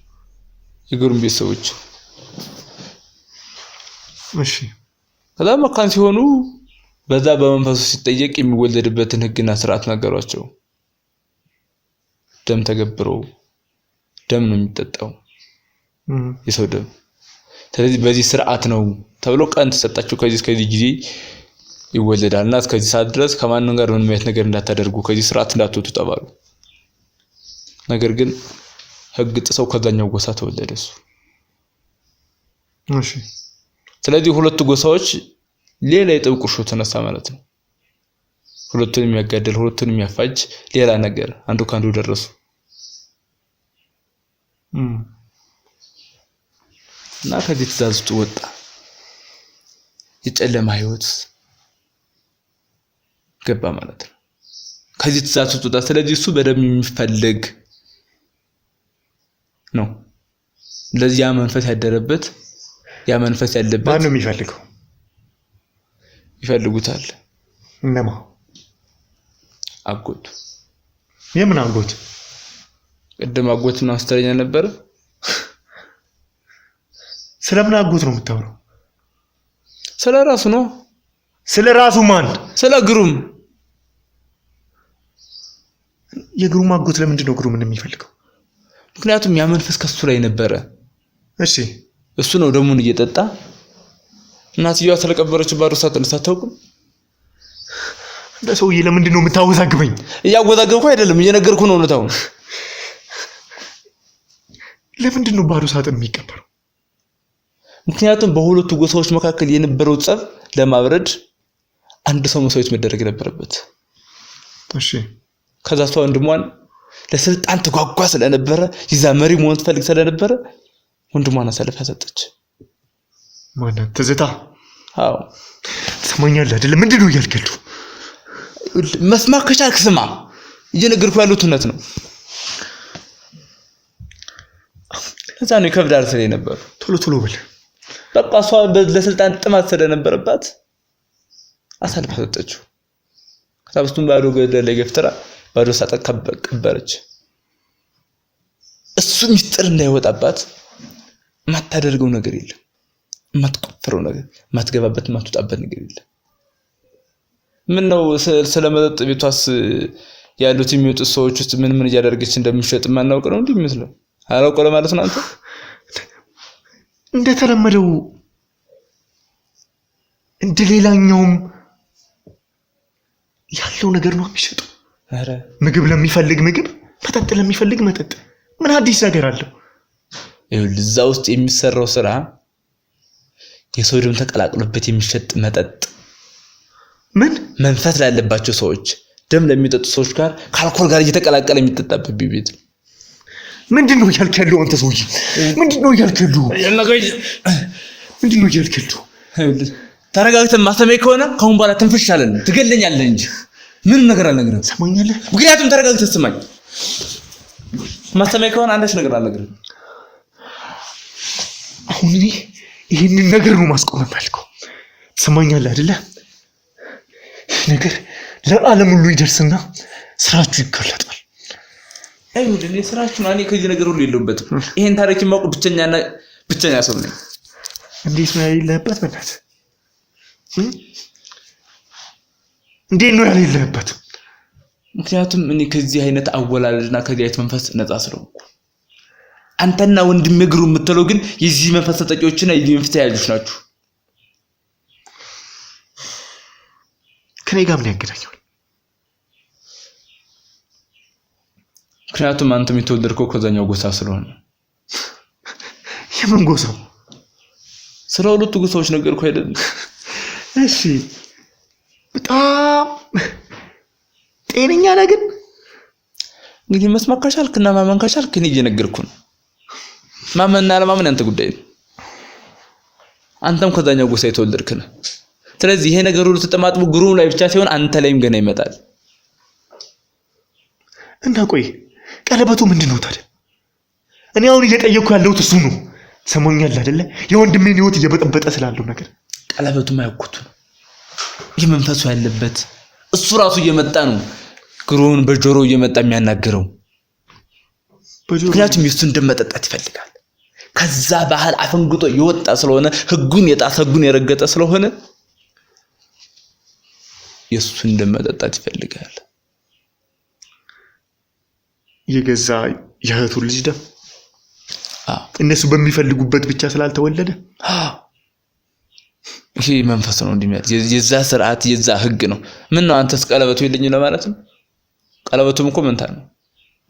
A: የግሩም ቤተሰቦች።
B: እሺ።
A: ከዛ መካን ሲሆኑ በዛ በመንፈሱ ሲጠየቅ የሚወለድበትን ህግና ስርዓት ነገሯቸው። ደም ተገብሮ ደም ነው የሚጠጣው፣ የሰው ደም። ስለዚህ በዚህ ስርዓት ነው ተብሎ ቀን ተሰጣቸው። ከዚህ ጊዜ ይወለዳልና እስከዚህ ሰዓት ድረስ ከማንም ጋር ምንም አይነት ነገር እንዳታደርጉ፣ ከዚህ ስርዓት እንዳትወጡ ተባሉ። ነገር ግን ህግ ጥሰው ከዛኛው ጎሳ ተወለደ እሱ።
B: እሺ።
A: ስለዚህ ሁለቱ ጎሳዎች ሌላ የጥብቅ ቁርሾ ተነሳ ማለት ነው። ሁለቱን የሚያጋደል ሁለቱን የሚያፋጅ ሌላ ነገር አንዱ ካንዱ ደረሱ። እና ከዚህ ትእዛዝ ውስጥ ወጣ የጨለማ ህይወት ገባ ማለት ነው። ከዚህ ትእዛዝ ውስጥ ወጣ። ስለዚህ እሱ በደም የሚፈልግ ነው። ለዚህ ያ መንፈስ ያደረበት ያ መንፈስ ያለበት
B: ማን ነው የሚፈልገው?
A: ይፈልጉታል።
B: እነማ?
A: አጎቱ።
B: የምን አጎት?
A: ቅድም አጎት ነው አስተረኛ ነበር።
B: ስለምን አጎት ነው የምታወራው?
A: ስለራሱ ነው።
B: ስለራሱ ማን?
A: ስለ ግሩም።
B: የግሩም አጎት ለምንድን ነው ግሩምን የሚፈልገው?
A: ምክንያቱም ያ መንፈስ ከሱ ላይ ነበረ።
B: እሺ።
A: እሱ ነው ደሙን እየጠጣ እናትየዋ ስለቀበረች ባዶ ሳታውቅም።
B: እንደ ሰውዬ ለምንድን ነው የምታወዛግበኝ?
A: እያወዛገብኩ አይደለም እየነገርኩ ነው እውነታውን።
B: ለምንድን ነው ባዶ ሳጥን የሚቀበረው?
A: ምክንያቱም በሁለቱ ጎሳዎች መካከል የነበረው ጸብ ለማብረድ አንድ ሰው መስዋዕት መደረግ ነበረበት።
B: እሺ።
A: ከዛ ሰው ወንድሟን ለስልጣን ተጓጓ ስለነበረ ይዛ መሪ መሆን ትፈልግ ስለነበረ ወንድሟን አሳልፋ ሰጠች።
B: ማናት? ትዝታ?
A: አዎ።
B: ትሰማኛለህ አይደል? ምንድን ነው እያልክ ያለው?
A: መስማት ከቻልክ ስማ። እየነገርኩ ያለሁት እውነት ነው። ከዛ ነው ይከብዳል ስለነበረ
B: ቶሎ በል።
A: በቃ እሷ ለስልጣን ጥማት ስለነበረባት አሳልፋ ሰጠችው። ከዛ በስቱም ባዶ ገደል ላይ ገፍትራ ባዶ ሳጥን ቀበረች። እሱ ሚስጥር እንዳይወጣባት ማታደርገው ነገር የለም። ማትቆፍረው ነገር፣ ማትገባበት፣ ማትወጣበት ነገር የለም። ምን ነው ስለመጠጥ ቤቷስ ያሉት የሚወጡ ሰዎች ውስጥ ምን እያደረገች እንደምትሸጥ ማናውቅ ነው እንዴ ይመስላል አላውቀው ለማለት ነው አንተ
B: እንደተለመደው እንደሌላኛውም ያለው ነገር ነው የሚሸጠው
A: አረ
B: ምግብ ለሚፈልግ ምግብ መጠጥ ለሚፈልግ መጠጥ ምን አዲስ ነገር አለው
A: ይኸውልህ እዛ ውስጥ የሚሰራው ስራ የሰው ደም ተቀላቅሎበት የሚሸጥ መጠጥ
B: ምን
A: መንፈስ ላለባቸው ሰዎች ደም ለሚጠጡ ሰዎች ጋር ከአልኮል ጋር እየተቀላቀለ የሚጠጣበት ቤት
B: ምንድነው ያልከለው አንተ ሰውዬ ምንድነው ያልከለው ምንድነው ያልከለው
A: ተረጋግተህ ማስተማይ ከሆነ ካሁን በኋላ ትንፍሻለን ትገለኛለህ እንጂ ምን ነገር አልነግርህም
B: ሰማኛለህ
A: ምክንያቱም ተረጋግተህ ስማኝ ማስተማይ ከሆነ አንዳች ነገር አልነግርህም
B: አሁን እኔ ይሄንን ነገር ነው ማስቆም የምፈልገው ሰማኛለህ አይደለ ነገር ለዓለም ሁሉ ይደርስና ስራችሁ ይገለጣል
A: አይሁን ስራችሁ ማን ከዚህ ነገር ሁሉ የለውበትም ይሄን ታሪክ ማውቅ ብቸኛ ሰው ነኝ
B: እንዴት ነው ያለበት በእናትህ እንዴት ነው ያለበት
A: ምክንያቱም እኔ ከዚህ አይነት አወላለድና ከዚህ አይነት መንፈስ ነፃ ስለሆንኩ አንተና ወንድሜ ግሩ የምትለው ግን የዚህ መንፈስ ተጠቂዎችና የዚህ መንፈስ ተያዦች ናችሁ
B: ከኔ ጋር ምን ያገናኛል
A: ምክንያቱም አንተ የምትወልደው ከዛኛው ጎሳ ስለሆነ
B: የምን ጎሳው
A: ስለ ሁለቱ ጎሳዎች ነገርኩ አይደል
B: እሺ በጣም ጤነኛ ነገር
A: እንግዲህ መስማት ካሻልክና ማመን ካሻልክ እኔ እየነገርኩ ነው ማመንና ለማመን አንተ ጉዳይ ነው አንተም ከዛኛው ጎሳ የተወለድክ ነህ ስለዚህ ይሄ ነገር ሁሉ ተጠማጥሞ ግሩም ላይ ብቻ ሲሆን አንተ ላይም ገና ይመጣል
B: እና ቆይ ቀለበቱ ምንድነው ታዲያ እኔ አሁን እየጠየቅኩ ያለሁት እሱ ነው ሰሞኛል አይደለ የወንድሜን ህይወት እየበጠበጠ ስላለው ነገር
A: ቀለበቱ ማይኩት ነው የመንፈሱ ያለበት እሱ ራሱ እየመጣ ነው ግሩን በጆሮ እየመጣ የሚያናገረው ምክንያቱም እሱን እንደመጠጣት ይፈልጋል ከዛ ባህል አፈንግጦ ይወጣ ስለሆነ ህጉን የጣሰ ህጉን የረገጠ ስለሆነ የሱን እንደመጠጣት ይፈልጋል
B: የገዛ የህቱ ልጅ ደም እነሱ በሚፈልጉበት ብቻ ስላልተወለደ
A: ይሄ መንፈስ ነው እንደሚያዝ የዛ ስርዓት የዛ ህግ ነው ምን ነው አንተስ ቀለበቱ ይልኝ ነው ማለት ነው ቀለበቱም እኮ መንታ ነው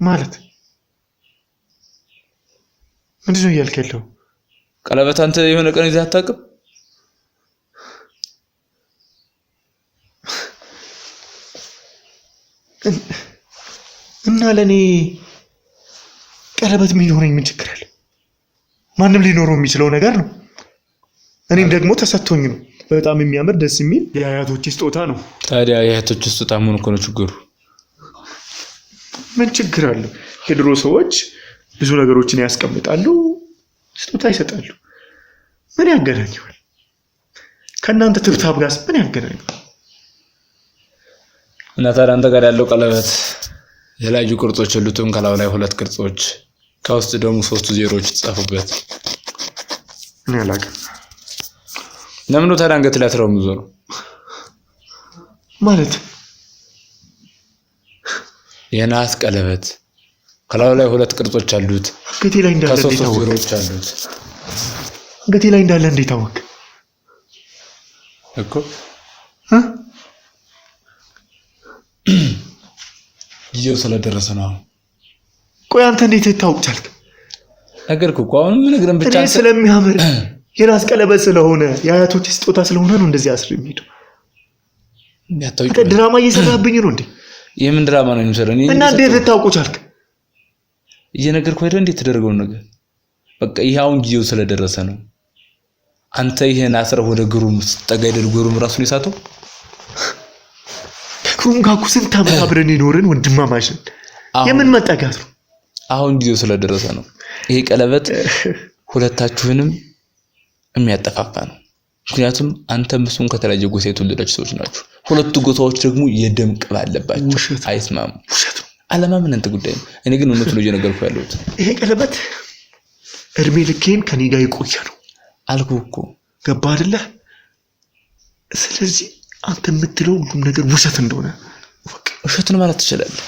B: ማለት ምንድነው ያልከለው
A: ቀለበት አንተ የሆነ ቀን ይዘህ አታውቅም
B: እና ለኔ ቀለበት ምን ችግር አለ ማንም ሊኖረው የሚችለው ነገር ነው እኔም ደግሞ ተሰጥቶኝ ነው በጣም የሚያምር ደስ የሚል የአያቶች ስጦታ ነው
A: ታዲያ የአያቶች ስጦታ ምን እኮ ነው ችግሩ
B: ምን ችግር አለው የድሮ ሰዎች ብዙ ነገሮችን ያስቀምጣሉ ስጦታ ይሰጣሉ ምን ያገናኛል ከናንተ ትብታብ ጋር ምን ያገናኛል
A: እና ታዲያ አንተ ጋር ያለው ቀለበት የላዩ ቅርጾች ሁሉም ከላው ላይ ሁለት ቅርጾች ከውስጥ ደግሞ 3 ዜሮዎች ተጻፉበት
B: እኔ አላውቅም
A: ለምን ነው ታዲያ አንገት ላይ ተረሙዞ ነው
B: ማለት
A: የናስ ቀለበት ከላው ላይ ሁለት ቅርጾች አሉት
B: አንገቴ ላይ እንዳለ
A: ዜሮዎች አሉት
B: አንገቴ ላይ እንዳለ እንዴት አወቅ
A: እኮ ጊዜው ስለደረሰ ነው
B: ቆይ አንተ እንዴት ታውቅ ቻልክ
A: ነገርኩ እኮ አሁን ምን ነገርን ብቻ
B: ስለሚያምር የናስ ቀለበት ስለሆነ የአያቶች ስጦታ ስለሆነ ነው እንደዚህ አስር የሚሄደው ድራማ እየሰራብኝ ነው እንዴ
A: የምን ድራማ ነው የሚሰራው
B: እና እንዴት ታውቁ ቻልክ
A: እየነገርኩ አይደል እንዴት ተደረገው ነገር በቃ ይሄውን ጊዜው ስለደረሰ ነው አንተ ይሄን አስረ ወደ ግሩም ተጋይደል ግሩም ራሱን ይሳተው
B: ግሩም ጋር ኩስንታ አብረን ይኖርን ወንድማማች የምን መጣጋት ነው
A: አሁን ጊዜው ስለደረሰ ነው ይሄ ቀለበት ሁለታችሁንም የሚያጠፋፋ ነው ምክንያቱም አንተም እሱን ከተለያየ ጎሳ የተወለዳችሁ ሰዎች ናችሁ ሁለቱ ጎሳዎች ደግሞ የደም ቅብ አለባቸው አይስማሙ አለማመን እንተ ጉዳይ ነው እኔ ግን እውነቱን ነው እየነገርኩ ያለሁት
B: ይሄ ቀለበት እድሜ ልኬን ከኔ ጋር ይቆያ ነው
A: አልኩ እኮ
B: ገባ አይደለ ስለዚህ አንተ የምትለው ሁሉም ነገር ውሸት እንደሆነ
A: ውሸትን ማለት ትችላለህ።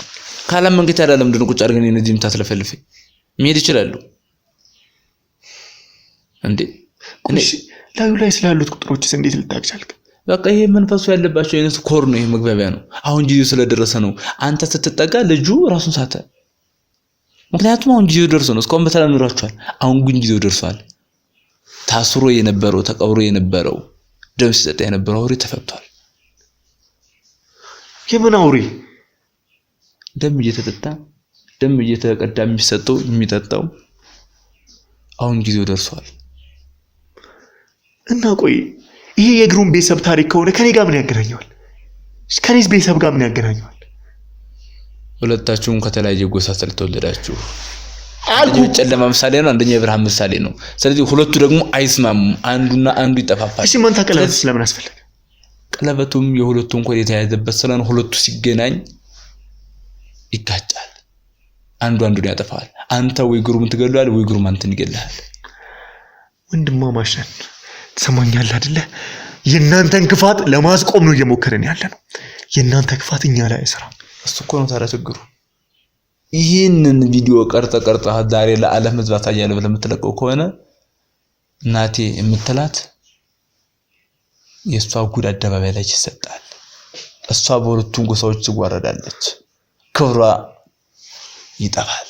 A: ካላመንክ ታዲያ ለምንድን ነው ቁጭ አድርገን እነዚህ የምታስለፈልፈኝ? መሄድ ይችላሉ እንዴ?
B: እሺ ላዩ ላይ ስላሉት ቁጥሮችስ እንዴት ልታውቅ ቻልክ?
A: በቃ ይሄ መንፈሱ ያለባቸው አይነት ኮር ነው። ይሄ መግባቢያ ነው። አሁን ጊዜው ስለደረሰ ነው። አንተ ስትጠጋ ልጁ ራሱን ሳተ። ምክንያቱም አሁን ጊዜው ደርሶ ነው። እስካሁን በተራ ኑራችኋል። አሁን ግን ጊዜው ደርሷል። ታስሮ የነበረው ተቀብሮ የነበረው ደም ሲጠጣ የነበረው አውሬ ተፈቷል።
B: የምን አውሬ?
A: ደም እየተጠጣ ደም እየተቀዳ የሚሰጠው የሚጠጣው አሁን ጊዜው ደርሷል።
B: እና ቆይ ይሄ የግሩም ቤተሰብ ታሪክ ከሆነ ከኔ ጋር ምን ያገናኘዋል? ከኔስ ቤተሰብ ጋር ምን ያገናኘዋል?
A: ሁለታችሁም ከተለያየ ጎሳ ስለተወለዳችሁ አንደኛው ጨለማ ምሳሌ ነው፣ አንደኛው የብርሃን ምሳሌ ነው። ስለዚህ ሁለቱ ደግሞ አይስማሙም። አንዱና አንዱ ይጠፋፋል።
B: እሺ መንታ ቀለበት ስለምን አስፈለገ?
A: ቀለበቱም የሁለቱን ኮድ የተያዘበት ስለሆነ ሁለቱ ሲገናኝ ይጋጫል። አንዱን ያጠፋል። አንተ ወይ ግሩም ትገለዋለህ ወይ ግሩም አንተን ይገለሃል።
B: ወንድማማች ነን። ትሰማኛለህ አይደለ? የእናንተን ክፋት ለማስቆም ነው እየሞከረን ያለ ነው። የእናንተ ክፋት እኛ ላይ አይሰራም።
A: እሱ እኮ ነው ታዲያ ችግሩ። ይህንን ቪዲዮ ቀርጠ ዛሬ ለዓለም ሕዝብ አሳያለሁ ብለህ የምትለቀው ከሆነ እናቴ የምትላት የእሷ ጉድ አደባባይ ላይ ይሰጣል። እሷ በሁለቱም ጎሳዎች ትዋረዳለች፣ ክብሯ ይጠፋል።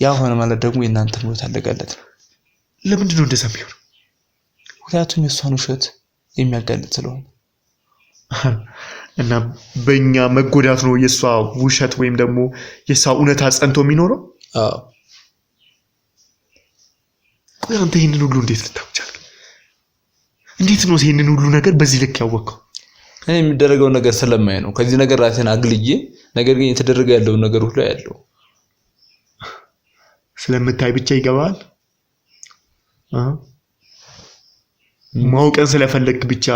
A: ያ ሆነ ማለት ደግሞ የእናንተ ሞት አለቀለት ነው።
B: ለምንድን ነው እንደዛ የሚሆነው?
A: ምክንያቱም የእሷን ውሸት የሚያጋልጥ ስለሆነ
B: እና በእኛ መጎዳት ነው የእሷ ውሸት ወይም ደግሞ የእሷ እውነታ ጸንቶ የሚኖረው።
A: አዎ።
B: ቆይ አንተ ይህንን ሁሉ እንዴት ልታውቅ ቻልክ? እንዴት ነው ይህንን ሁሉ ነገር በዚህ ልክ ያወቅኸው?
A: እኔ የሚደረገው ነገር ስለማይ ነው። ከዚህ ነገር ራሴን አግልዬ ነገር ግን የተደረገ ያለው ነገር ሁሉ ያለው
B: ስለምታይ ብቻ ይገባል። ማውቀን ስለፈለክ ብቻ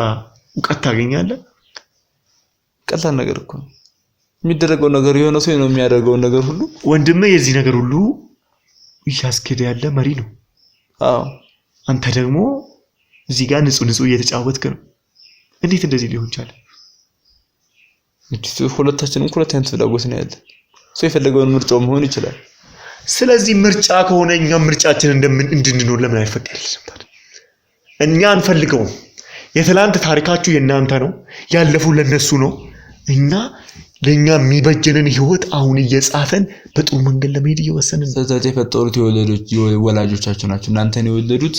B: እውቀት ታገኛለህ።
A: ቀላል ነገር እኮ ነው የሚደረገው ነገር። የሆነ ሰው ነው የሚያደርገው ነገር ሁሉ።
B: ወንድምህ የዚህ ነገር ሁሉ እያስኬደ ያለ መሪ ነው።
A: አዎ።
B: አንተ ደግሞ እዚህ ጋር ንጹህ እየተጫወትክ ነው። እንዴት እንደዚህ ሊሆን ቻለ?
A: ሁለታችንም ሁለት አይነት ፍላጎት ነው ያለን። ሰው የፈለገውን ምርጫው መሆን ይችላል።
B: ስለዚህ ምርጫ ከሆነ እኛ ምርጫችን እንድንኖር ለምን አይፈቀድልንም ታዲያ? እኛ አንፈልገውም። የትላንት ታሪካችሁ የእናንተ ነው፣ ያለፉ ለነሱ ነው። እኛ ለኛ የሚበጀንን ህይወት አሁን እየጻፈን በጥሩ መንገድ ለመሄድ እየወሰንን።
A: ስለዚህ የፈጠሩት ወላጆቻችሁ ናቸው። እናንተን የወለዱት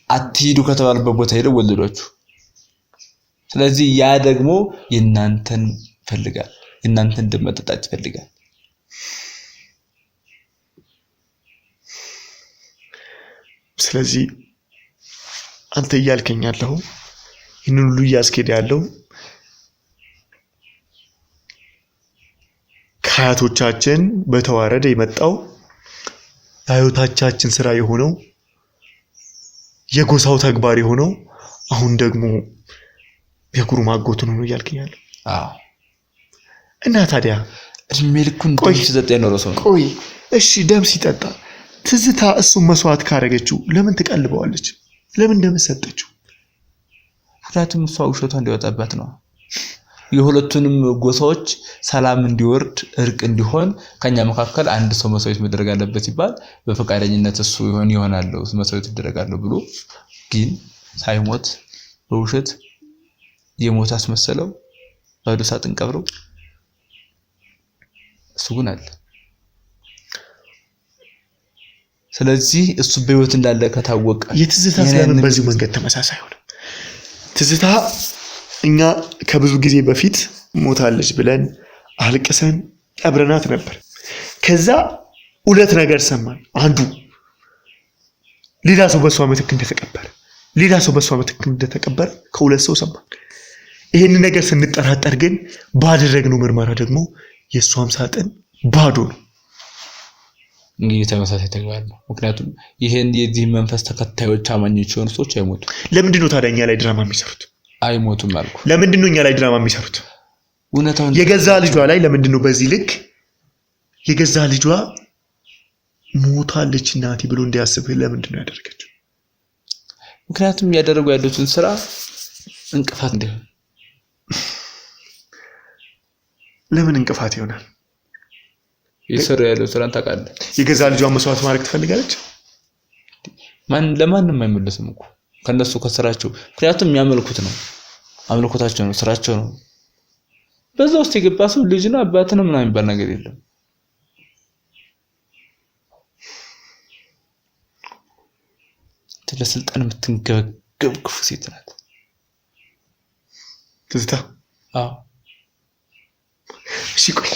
A: አትሂዱ ከተባለበት ቦታ ሄደው ወለዷችሁ። ስለዚህ ያ ደግሞ የእናንተን ፈልጋል፣ የእናንተን ደም መጠጣት ይፈልጋል።
B: ስለዚህ አንተ እያልከኝ ያለው ይህንን ሁሉ እያስኬደ ያለው ከአያቶቻችን በተዋረደ የመጣው የአያቶቻችን ስራ የሆነው የጎሳው ተግባር የሆነው አሁን ደግሞ የጉሩም አጎቱ ነው እያልከኝ ያለው?
A: አዎ።
B: እና ታዲያ
A: እድሜ ልኩን ደም ሲጠጣ የኖረው ሰው ነው።
B: ቆይ እሺ፣ ደም ሲጠጣ ትዝታ እሱን መስዋዕት ካረገችው ለምን ትቀልበዋለች? ለምን እንደምሰጠችው?
A: ምክንያቱም እሷ ውሸቷ እንዲወጣባት ነው። የሁለቱንም ጎሳዎች ሰላም እንዲወርድ እርቅ እንዲሆን ከኛ መካከል አንድ ሰው መስዋዕት መደረግ አለበት ይባል በፈቃደኝነት እሱ ይሆናል መስዋዕት ይደረጋል ብሎ ግን ሳይሞት በውሸት የሞት አስመሰለው ባዶ ሳጥን ቀብረው እሱ ግን አለ። ስለዚህ እሱ በህይወት እንዳለ ከታወቀ
B: የትዝታ ስለምን በዚህ መንገድ ተመሳሳይ ሆነ? ትዝታ እኛ ከብዙ ጊዜ በፊት ሞታለች ብለን አልቅሰን ቀብረናት ነበር። ከዛ ሁለት ነገር ሰማን። አንዱ ሌላ ሰው በሷ ምትክ እንደተቀበረ ከሁለት ሰው ሰማን። ይሄን ነገር ስንጠራጠር ግን ባደረግነው ምርመራ ደግሞ የሷም ሳጥን ባዶ ነው።
A: እንግዲህ ተመሳሳይ ተግባር ነው። ምክንያቱም ይሄን የዚህ መንፈስ ተከታዮች አማኞች የሆኑ ሰዎች አይሞቱም።
B: ለምንድን ነው ታዲያ እኛ ላይ ድራማ የሚሰሩት?
A: አይሞቱም አልኩ።
B: ለምንድን ነው እኛ ላይ ድራማ የሚሰሩት?
A: እውነታውን
B: የገዛ ልጇ ላይ ለምንድን ነው በዚህ ልክ የገዛ ልጇ ሞታለች እናቴ ብሎ እንዲያስብ ለምንድን ነው ያደረገችው?
A: ምክንያቱም ያደረጉ ያሉትን ስራ እንቅፋት እንዲሆን
B: ለምን እንቅፋት ይሆናል?
A: የሰራ ያለው ስራን ታውቃለህ።
B: የገዛ ልጇን መስዋዕት ማድረግ ትፈልጋለች?
A: ለማንም አይመለስም እኮ ከነሱ ከስራቸው። ምክንያቱም የሚያመልኩት ነው፣ አምልኮታቸው ነው፣ ስራቸው ነው። በዛ ውስጥ የገባ ሰው ልጅ ነው አባት ነው ምናምን የሚባል ነገር የለም። ለስልጣን የምትንገበገብ ክፉ ሴት ናት
B: ትዝታ።
A: አዎ
B: እሺ ቆይ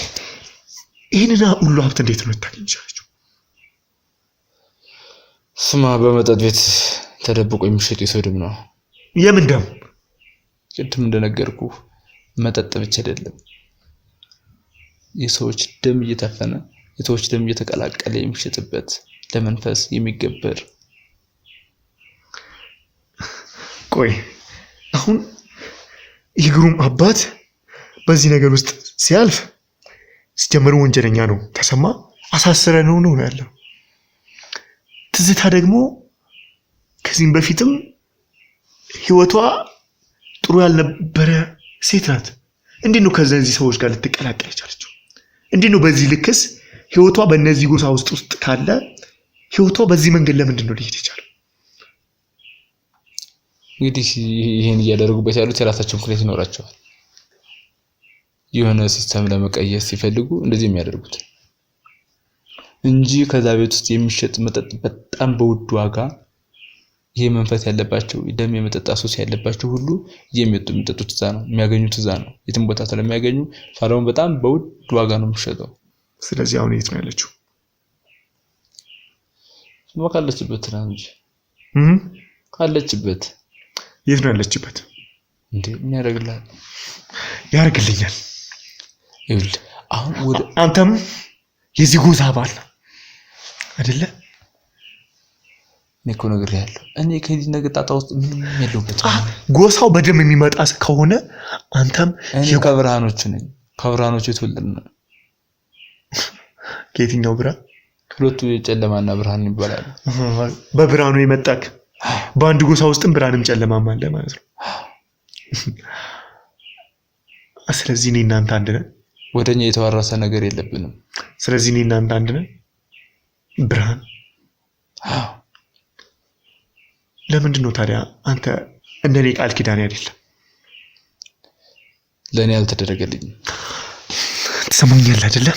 B: ይሄንን ሁሉ ሀብት እንዴት ነው ልታገኝ ቻለችው?
A: ስማ በመጠጥ ቤት ተደብቆ የሚሸጥ የሰው ደም ነው።
B: የምን ደም?
A: ቅድም እንደነገርኩ መጠጥ ብቻ አይደለም፣ የሰዎች ደም እየታፈነ የሰዎች ደም እየተቀላቀለ የሚሸጥበት ለመንፈስ የሚገበር።
B: ቆይ አሁን የግሩም አባት በዚህ ነገር ውስጥ ሲያልፍ ሲጀምር ወንጀለኛ ነው ተሰማ አሳስረ ነው ያለው። ትዝታ ደግሞ ከዚህም በፊትም ህይወቷ ጥሩ ያልነበረ ሴት ናት። እንዴት ነው ከዚህ ሰዎች ጋር ልትቀላቀል የቻለችው? እንዴት ነው በዚህ ልክስ ህይወቷ በእነዚህ ጎሳ ውስጥ ካለ ህይወቷ በዚህ መንገድ ለምንድን ነው ሊሄድ የቻለው?
A: እንግዲህ ይሄን እያደረጉበት ያሉት የራሳቸው ምክንያት ይኖራቸዋል። የሆነ ሲስተም ለመቀየስ ሲፈልጉ እንደዚህ የሚያደርጉት እንጂ ከዛ ቤት ውስጥ የሚሸጥ መጠጥ በጣም በውድ ዋጋ ይሄ መንፈስ ያለባቸው ደም የመጠጣ ሱስ ያለባቸው ሁሉ የሚጠጡት እዛ ነው የሚያገኙት፣ እዛ ነው የትም ቦታ ስለሚያገኙ ፋራውን በጣም በውድ ዋጋ ነው የሚሸጠው።
B: ስለዚህ አሁን የት ነው ያለችው?
A: ካለችበት ነው እንጂ ካለችበት።
B: የት ነው ያለችበት?
A: እንዴ ምን ያደርግልሃል?
B: ያደርግልኛል።
A: ይኸውልህ አሁን ወደ
B: አንተም የዚህ ጎሳ አባል አይደለ?
A: እኔ እኮ ነግሬሃለሁ። እኔ ከዚህ ነገር ጣጣ ውስጥ ምንም የለውበትም።
B: ጎሳው በደም የሚመጣ ከሆነ አንተም
A: ከብርሃኖች ነኝ። ከብርሃኖች የተወለድን ነው።
B: ከየትኛው ብርሃን?
A: ሁለቱ የጨለማና ብርሃን ይባላሉ።
B: በብርሃኑ የመጣክ በአንድ ጎሳ ውስጥም ብርሃንም ጨለማም አለ ማለት ነው። ስለዚህ እኔ እናንተ አንድ ነን።
A: ወደኛ የተዋረሰ ነገር የለብንም።
B: ስለዚህ እኔ እናንተ አንድ ነን። ብርሃን ለምንድን ነው ታዲያ አንተ እንደኔ ቃል ኪዳን አይደለም?
A: ለኔ ያልተደረገልኝ
B: ትሰማኛለህ አይደለ?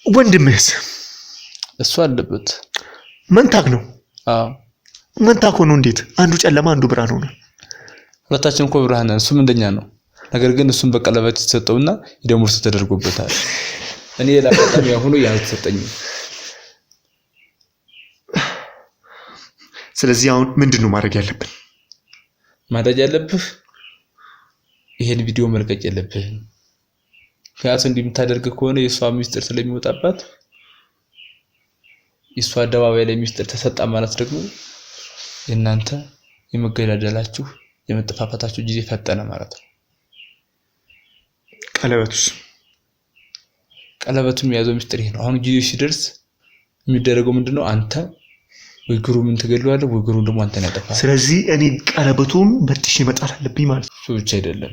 B: ወንድምህስ
A: እሱ አለበት።
B: መንታክ ነው።
A: አዎ
B: መንታክ ሆኖ እንዴት አንዱ ጨለማ አንዱ ብርሃን ሆነ?
A: ሁለታችን እኮ ብርሃን ነን። እሱም እንደኛ ነው። ነገር ግን እሱም በቀለበት ተሰጠውና የደም ውርስ ተደርጎበታል። እኔ ለአጣጣሚ ያሁኑ ያልተሰጠኝ።
B: ስለዚህ አሁን ምንድነው ማድረግ ያለብን?
A: ማድረግ ያለብህ ይሄን ቪዲዮ መልቀቅ የለብህም። ያስ እንደምታደርግ ከሆነ የሷ ሚስጥር ስለሚወጣባት የሷ አደባባይ ላይ ሚስጥር ተሰጣ ማለት ደግሞ እናንተ የመገዳደላችሁ የመጠፋፋታችሁ ጊዜ ፈጠነ ማለት ነው። ቀለበቱም የያዘው ሚስጥር ይሄ ነው። አሁን ጊዜው ሲደርስ የሚደረገው ምንድነው? አንተ ወይ ግሩምን ትገድለዋለህ ወይ ግሩም ደግሞ አንተን ያጠፋል።
B: ስለዚህ እኔ ቀለበቱን በጥሽ መጣል አለብኝ ማለት ነው።
A: እሱ ብቻ አይደለም